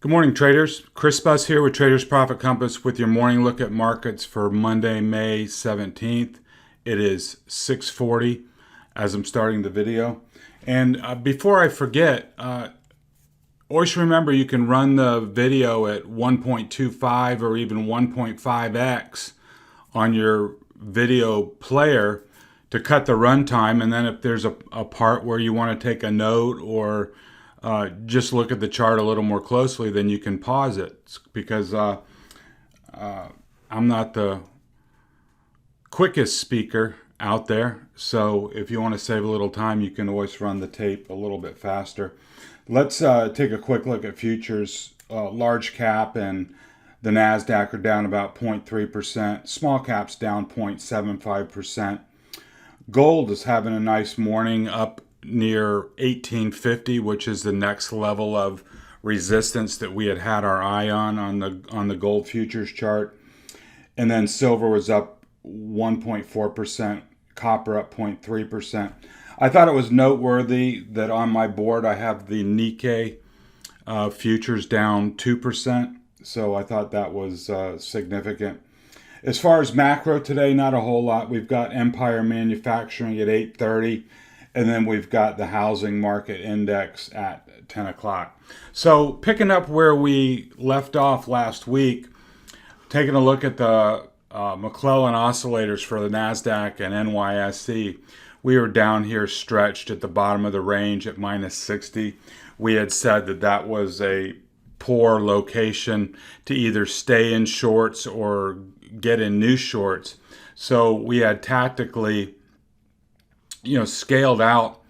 Good morning, traders. Chris Buss here with Traders Profit Compass with your morning look at markets for Monday, May 17th. It is 6:40 as I'm starting the video. And before I forget, always remember you can run the video at 1.25 or even 1.5x on your video player to cut the runtime. And then if there's a part where you want to take a note or just look at the chart a little more closely, then you can pause it, because I'm not the quickest speaker out there. So if you want to save a little time, you can always run the tape a little bit faster. Let's take a quick look at futures. Large cap and the NASDAQ are down about 0.3%. Small caps down 0.75%. Gold is having a nice morning, up near 1850, which is the next level of resistance that we had our eye on the gold futures chart. And then silver was up 1.4%, copper up 0.3%. I thought it was noteworthy that on my board I have the Nikkei futures down 2%, so I thought that was significant. As far as macro today, not a whole lot. We've got Empire Manufacturing at 8:30. And then we've got the housing market index at 10 o'clock. So picking up where we left off last week, taking a look at the McClellan oscillators for the NASDAQ and NYSE, we were down here stretched at the bottom of the range at -60. We had said that that was a poor location to either stay in shorts or get in new shorts. So we had tactically scaled out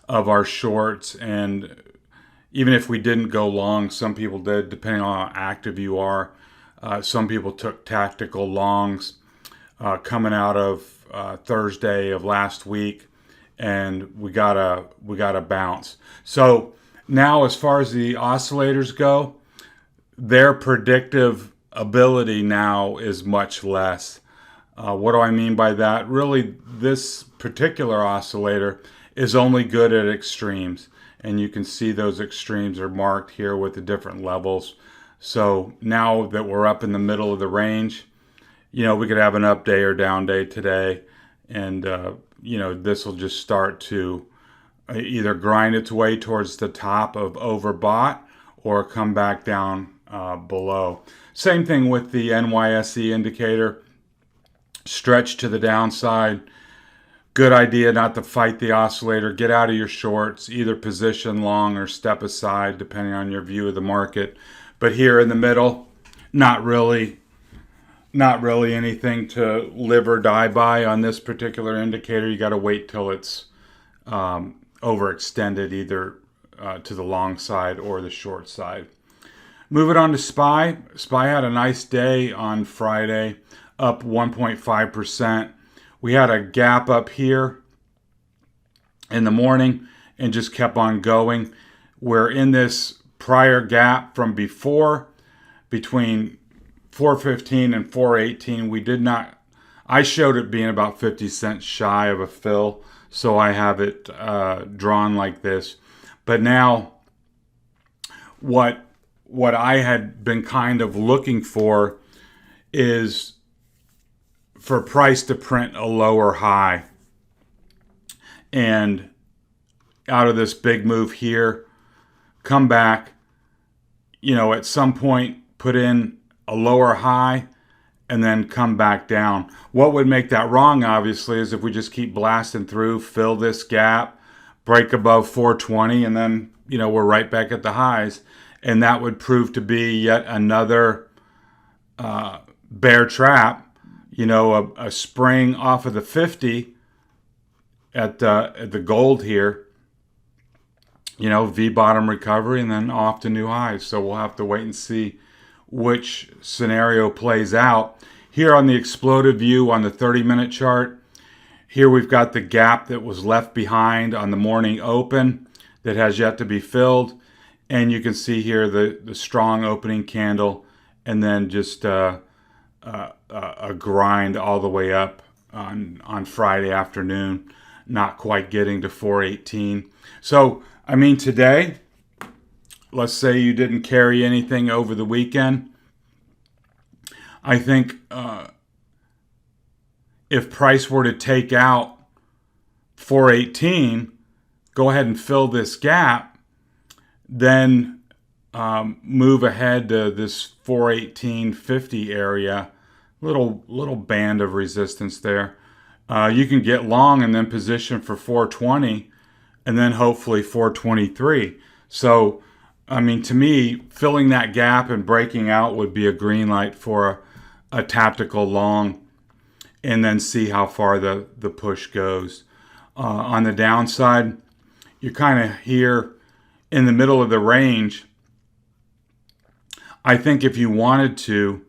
of our shorts, and even if we didn't go long, some people did, depending on how active you are. Some people took tactical longs coming out of Thursday of last week, and we got a bounce. So now, as far as the oscillators go, their predictive ability now is much less. What do I mean by that? Really, this particular oscillator is only good at extremes. And you can see those extremes are marked here with the different levels. So now that we're up in the middle of the range, we could have an up day or down day today. And, this will just start to either grind its way towards the top of overbought or come back down below. Same thing with the NYSE indicator. Stretch to the downside. Good idea not to fight the oscillator. Get out of your shorts, either position long or step aside, depending on your view of the market. But here in the middle, not really anything to live or die by on this particular indicator. You got to wait till it's overextended, either to the long side or the short side. Moving on to SPY. SPY had a nice day on Friday, up 1.5%. We had a gap up here in the morning and just kept on going. We're in this prior gap from before, between 415 and 418. I showed it being about 50 cents shy of a fill, so I have it drawn like this. But now what I had been kind of looking for is for price to print a lower high. And out of this big move here, come back, at some point put in a lower high and then come back down. What would make that wrong, obviously, is if we just keep blasting through, fill this gap, break above 420, and then, we're right back at the highs. And that would prove to be yet another bear trap. A spring off of the 50 at the gold here, V-bottom recovery and then off to new highs. So we'll have to wait and see which scenario plays out. Here on the exploded view on the 30-minute chart, here we've got the gap that was left behind on the morning open that has yet to be filled. And you can see here the strong opening candle and then just a grind all the way up on Friday afternoon, not quite getting to 418. So, today let's say you didn't carry anything over the weekend, I think if price were to take out 418, go ahead and fill this gap, then move ahead to this 418.50 area, little band of resistance there. You can get long and then position for 420 and then hopefully 423. So, I mean, to me, filling that gap and breaking out would be a green light for a tactical long, and then see how far the push goes. On the downside, you're kind of here in the middle of the range. I think if you wanted to,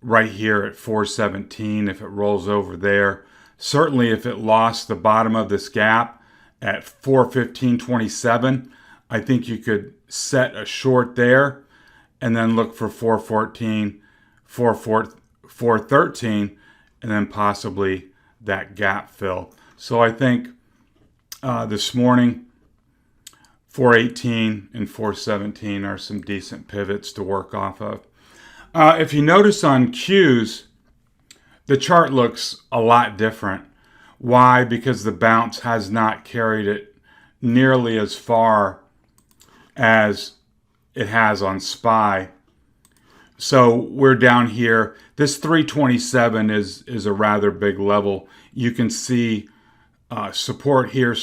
right here at 417, if it rolls over there, certainly if it lost the bottom of this gap at 415.27, I think you could set a short there and then look for 414, 413, and then possibly that gap fill. So I think this morning, 418 and 417 are some decent pivots to work off of. If you notice on Qs, the chart looks a lot different. Why? Because the bounce has not carried it nearly as far as it has on SPY. So we're down here. This 327 is a rather big level. You can see support here,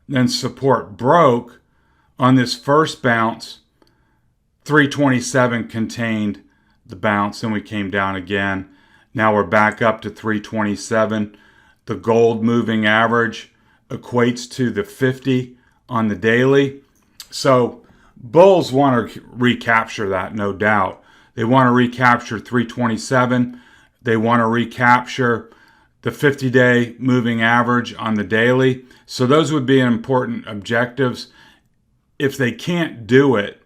then support broke on this first bounce. 327 contained the bounce, and we came down again. Now we're back up to 327. The gold moving average equates to the 50 on the daily. So bulls want to recapture that, no doubt. They want to recapture 327. They want to recapture the 50-day moving average on the daily. So those would be important objectives. If they can't do it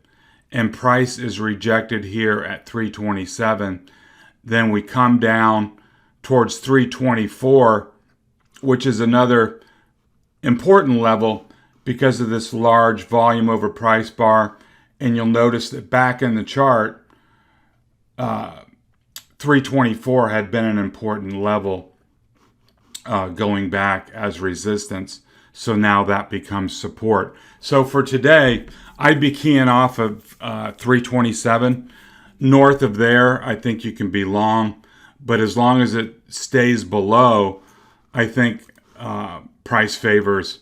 and price is rejected here at 327, then we come down towards 324, which is another important level because of this large volume over price bar. And you'll notice that back in the chart, 324 had been an important level going back as resistance. So now that becomes support. So for today, I'd be keying off of 327. North of there, I think you can be long. But as long as it stays below, I think price favors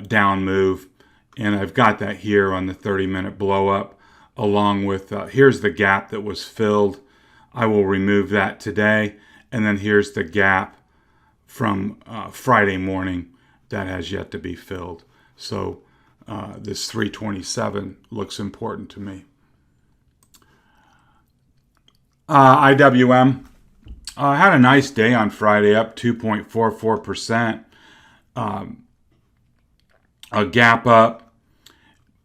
down move. And I've got that here on the 30-minute blow up, along with, here's the gap that was filled. I will remove that today. And then here's the gap from Friday morning that has yet to be filled. So this 327 looks important to me. IWM had a nice day on Friday, up 2.44%. A gap up,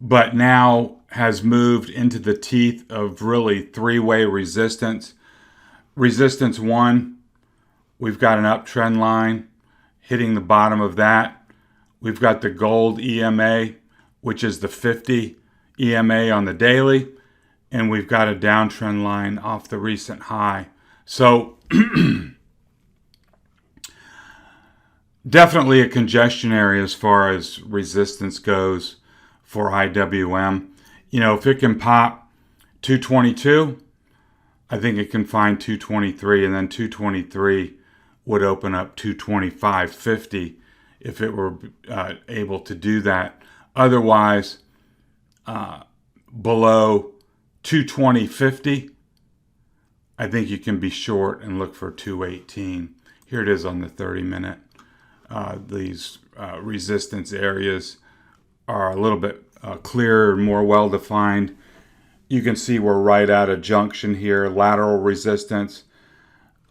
but now has moved into the teeth of really three-way resistance. Resistance 1, we've got an uptrend line hitting the bottom of that. We've got the gold EMA, which is the 50 EMA on the daily, and we've got a downtrend line off the recent high. So definitely a congestion area as far as resistance goes for IWM. You know, if it can pop 222, I think it can find 223, and then 223 would open up 225.50 if it were able to do that. Otherwise, below 220.50, I think you can be short and look for 218. Here it is on the 30-minute. These resistance areas are a little bit clearer and more well-defined. You can see we're right at a junction here, lateral resistance,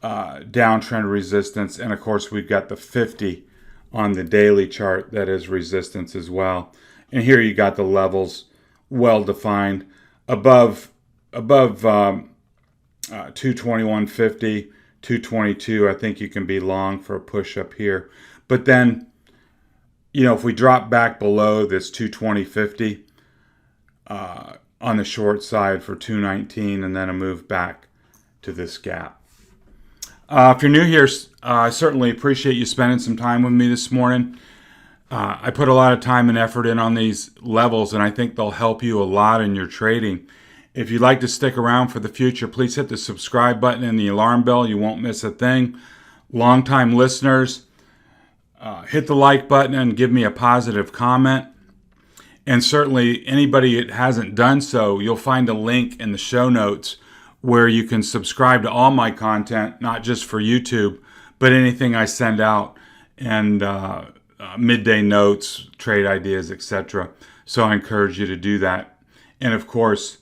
downtrend resistance, and of course we've got the 50 on the daily chart that is resistance as well. And here you got the levels well-defined. Above 221.50, 222, I think you can be long for a push up here. But then if we drop back below this 220.50 on the short side for 219 and then a move back to this gap. If you're new here, I certainly appreciate you spending some time with me this morning. I put a lot of time and effort in on these levels, and I think they'll help you a lot in your trading. If you'd like to stick around for the future, please hit the subscribe button and the alarm bell. You won't miss a thing. Longtime listeners, hit the like button and give me a positive comment. And certainly anybody that hasn't done so, you'll find a link in the show notes where you can subscribe to all my content, not just for YouTube, but anything I send out, and midday notes, trade ideas, etc. So I encourage you to do that. And of course,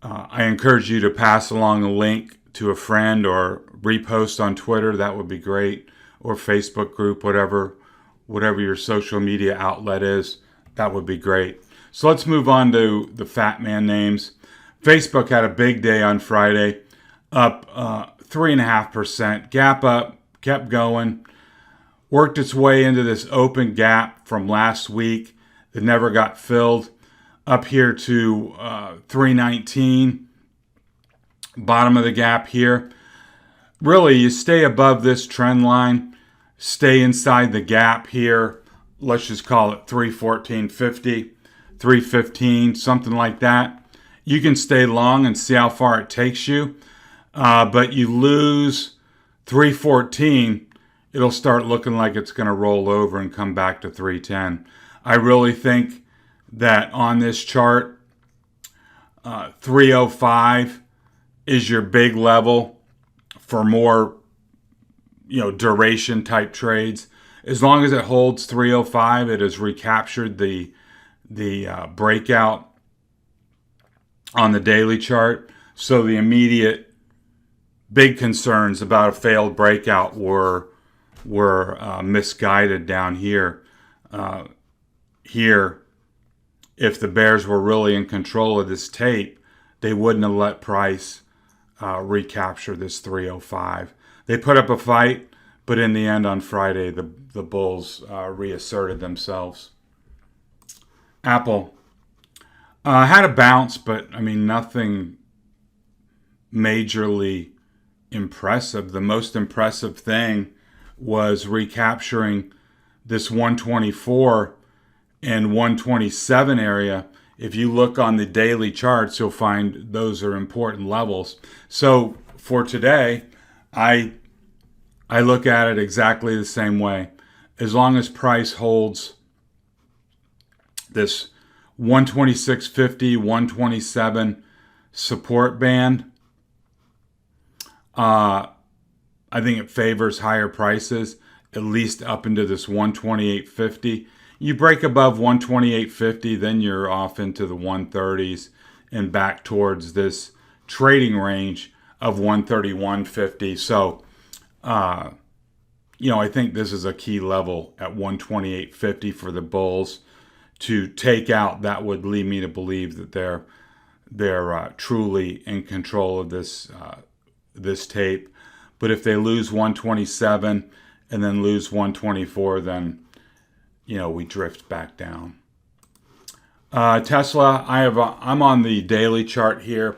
I encourage you to pass along a link to a friend or repost on Twitter. That would be great. Or Facebook group, whatever your social media outlet is. That would be great. So let's move on to the FATMAAN names. Facebook had a big day on Friday, up 3.5%. Gap up, kept going. Worked its way into this open gap from last week that never got filled. Up here to 319, bottom of the gap here. Really, you stay above this trend line, stay inside the gap here. Let's just call it 314.50, 315, something like that. You can stay long and see how far it takes you, but you lose 314, it'll start looking like it's going to roll over and come back to 310. I really think that on this chart, 305 is your big level for more, duration type trades. As long as it holds 305, it has recaptured the breakout on the daily chart. So the immediate big concerns about a failed breakout were misguided down here. If the bears were really in control of this tape, they wouldn't have let price recapture this 305. They put up a fight, but in the end on Friday, the bulls reasserted themselves. Apple had a bounce, but nothing majorly impressive. The most impressive thing was recapturing this 124 and 127 area. If you look on the daily charts, you'll find those are important levels. So for today, I look at it exactly the same way. As long as price holds this 126.50, 127 support band, I think it favors higher prices, at least up into this 128.50. You break above 128.50, then you're off into the 130s and back towards this trading range of 131.50. So, I think this is a key level at 128.50 for the bulls to take out. That would lead me to believe that they're truly in control of this tape. But if they lose 127 and then lose 124, then we drift back down. Tesla, I'm on the daily chart here.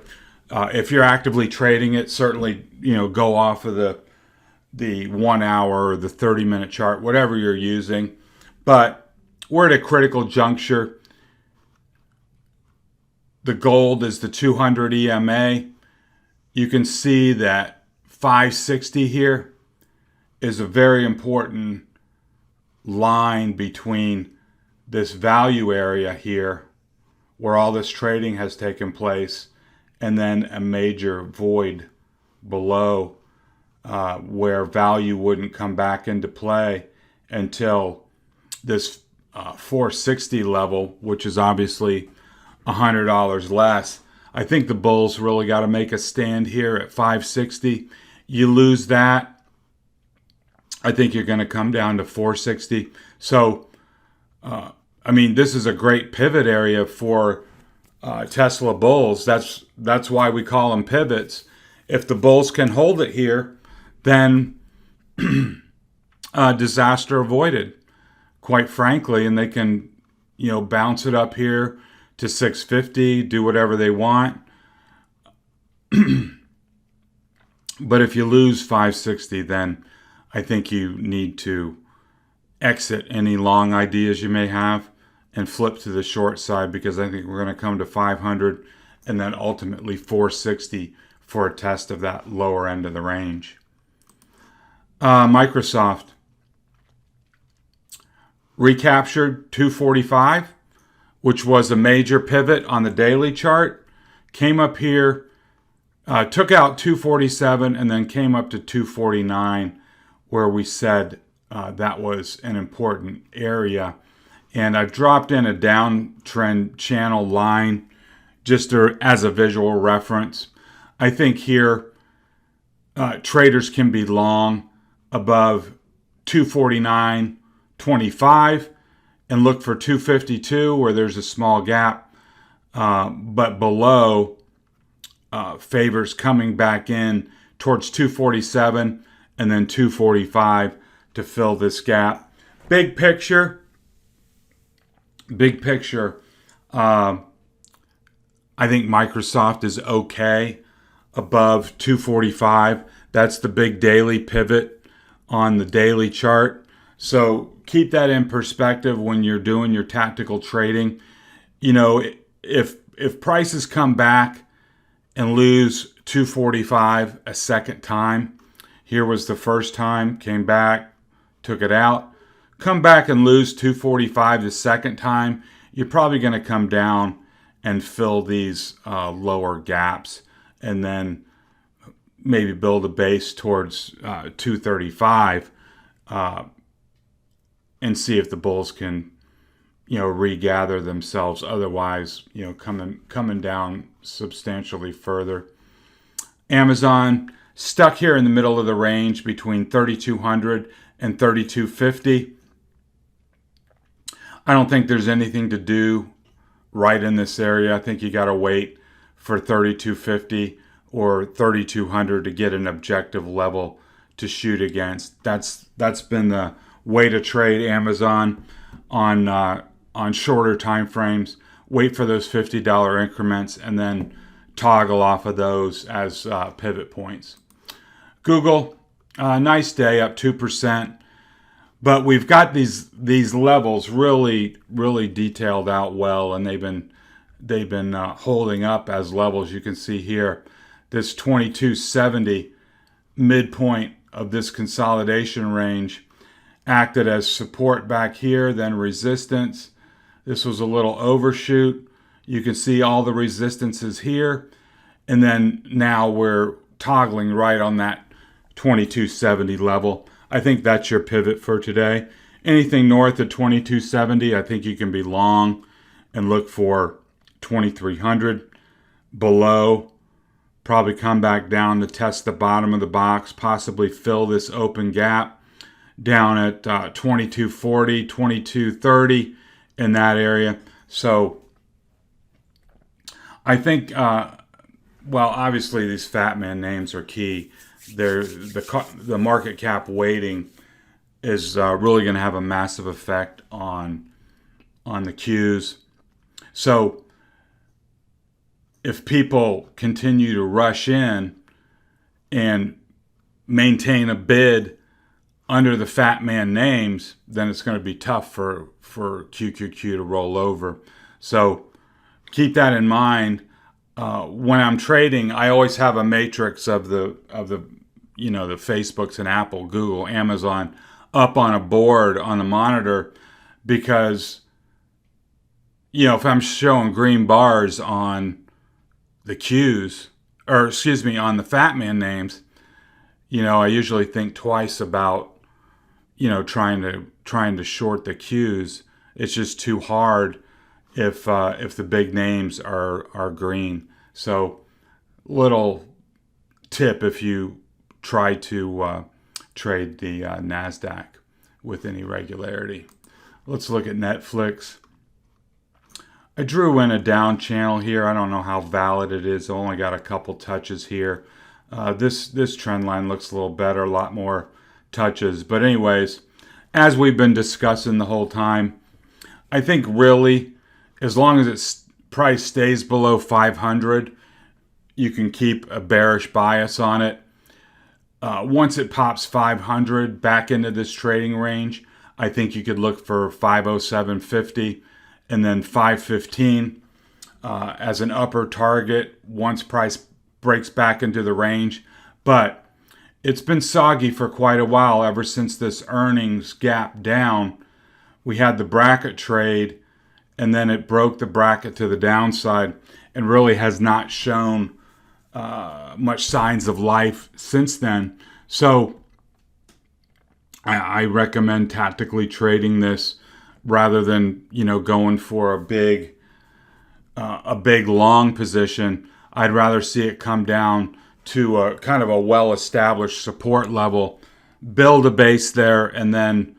If you're actively trading it, certainly go off of the 1 hour or the 30-minute chart, whatever you're using. But we're at a critical juncture. The gold is the 200 EMA. You can see that 560 here is a very important line between this value area here where all this trading has taken place and then a major void below where value wouldn't come back into play until this 460 level, which is obviously $100 less. I think the bulls really got to make a stand here at 560. You lose that, I think you're going to come down to 460. So, this is a great pivot area for Tesla bulls. That's why we call them pivots. If the bulls can hold it here, then disaster avoided. quite frankly, and they can, bounce it up here to 650, do whatever they want. But if you lose 560, then I think you need to exit any long ideas you may have and flip to the short side, because I think we're going to come to 500 and then ultimately 460 for a test of that lower end of the range. Microsoft recaptured 245, which was a major pivot on the daily chart, came up here, took out 247, and then came up to 249, where we said that was an important area. And I've dropped in a downtrend channel line just as a visual reference. I think here traders can be long above 249.25 and look for 252 where there's a small gap, but below favors coming back in towards 247 and then 245 to fill this gap. Big picture, I think Microsoft is okay above 245. That's the big daily pivot on the daily chart. So keep that in perspective when you're doing your tactical trading. If prices come back and lose 245 a second time, here was the first time, came back, took it out, come back and lose 245 the second time, you're probably going to come down and fill these lower gaps and then maybe build a base towards 235 and see if the bulls can regather themselves. Otherwise, coming down substantially further. Amazon stuck here in the middle of the range between 3,200 and 3,250. I don't think there's anything to do right in this area. I think you got to wait for 3,250 or 3,200 to get an objective level to shoot against. That's been the way to trade Amazon on shorter time frames. Wait for those $50 increments and then toggle off of those as pivot points. Google, nice day, up 2%. But we've got these levels really detailed out well, and they've been holding up as levels. You can see here, this 2270 midpoint of this consolidation range acted as support back here, then resistance. This was a little overshoot. You can see all the resistances here, and then now we're toggling right on that 2270 level. I think that's your pivot for today. Anything north of 2270, I think you can be long and look for 2300. Below, probably come back down to test the bottom of the box, possibly fill this open gap down at 2240, 2230 in that area. So I think, obviously these FATMAAN names are key. The market cap weighting is really going to have a massive effect on the Qs. So if people continue to rush in and maintain a bid under the FATMAAN names, then it's going to be tough for QQQ to roll over. So keep that in mind. When I'm trading, I always have a matrix of the Facebooks and Apple, Google, Amazon up on a board on the monitor, because if I'm showing green bars on the Qs, on the FATMAAN names, I usually think twice about trying to short the Qs. It's just too hard if the big names are green. So little tip if you try to trade the NASDAQ with any regularity. Let's look at Netflix. I drew in a down channel here. I don't know how valid it is. I only got a couple touches here. This trend line looks a little better, a lot more touches. But anyways, as we've been discussing the whole time, I think really, as long as its price stays below 500, you can keep a bearish bias on it. Once it pops 500 back into this trading range, I think you could look for 507.50 and then 515 as an upper target once price breaks back into the range. But it's been soggy for quite a while ever since this earnings gap down. We had the bracket trade, and then it broke the bracket to the downside and really has not shown much signs of life since then. So I recommend tactically trading this rather than, going for a big long position. I'd rather see it come down to a kind of a well-established support level, build a base there, and then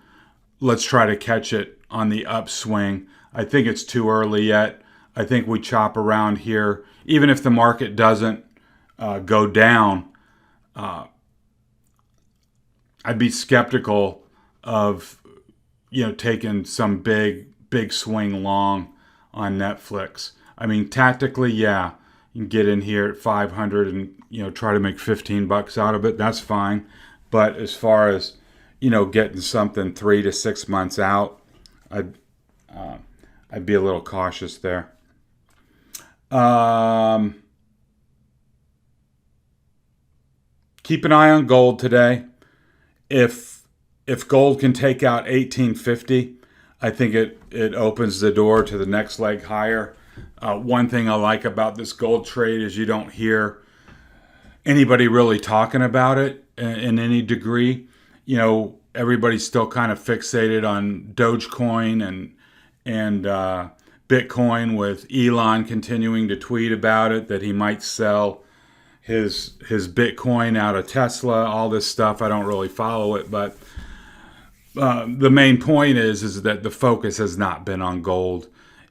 let's try to catch it on the upswing. I think it's too early yet. I think we chop around here. Even if the market doesn't go down, I'd be skeptical of taking some big swing long on Netflix. I mean, tactically, yeah, you can get in here at 500 and try to make $15 out of it. That's fine. But as far as getting something 3 to 6 months out, I'd be a little cautious there. Keep an eye on gold today. If gold can take out 1850, I think it opens the door to the next leg higher. One thing I like about this gold trade is you don't hear anybody really talking about it in any degree. Everybody's still kind of fixated on Dogecoin and Bitcoin, with Elon continuing to tweet about it, that he might sell his Bitcoin out of Tesla, all this stuff. I don't really follow it, but the main point is that the focus has not been on gold.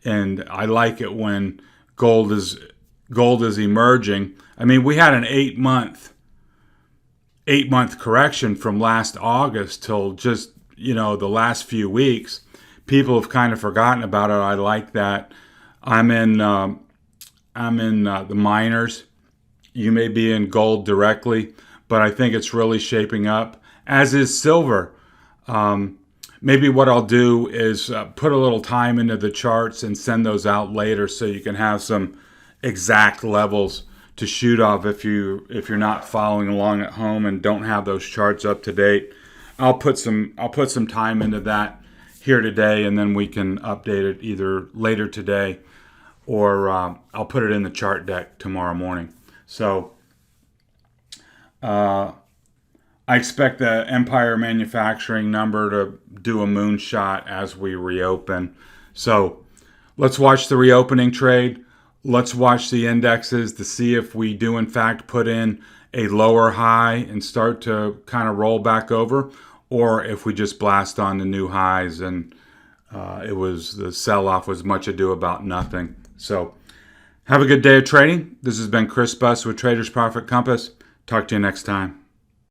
And I like it when gold is emerging. I mean, we had an 8-month correction from last August till just the last few weeks. People have kind of forgotten about it. I like that. I'm in the miners. You may be in gold directly, but I think it's really shaping up, as is silver. Maybe what I'll do is put a little time into the charts and send those out later so you can have some exact levels to shoot off if you're not following along at home and don't have those charts up to date. I'll put some time into that here today, and then we can update it either later today or I'll put it in the chart deck tomorrow morning. So I expect the Empire Manufacturing number to do a moonshot as we reopen. So let's watch the reopening trade. Let's watch the indexes to see if we do in fact put in a lower high and start to kind of roll back over, or if we just blast on the new highs and the sell-off was much ado about nothing. So have a good day of trading. This has been Chris Buss with Trader's Profit Compass. Talk to you next time.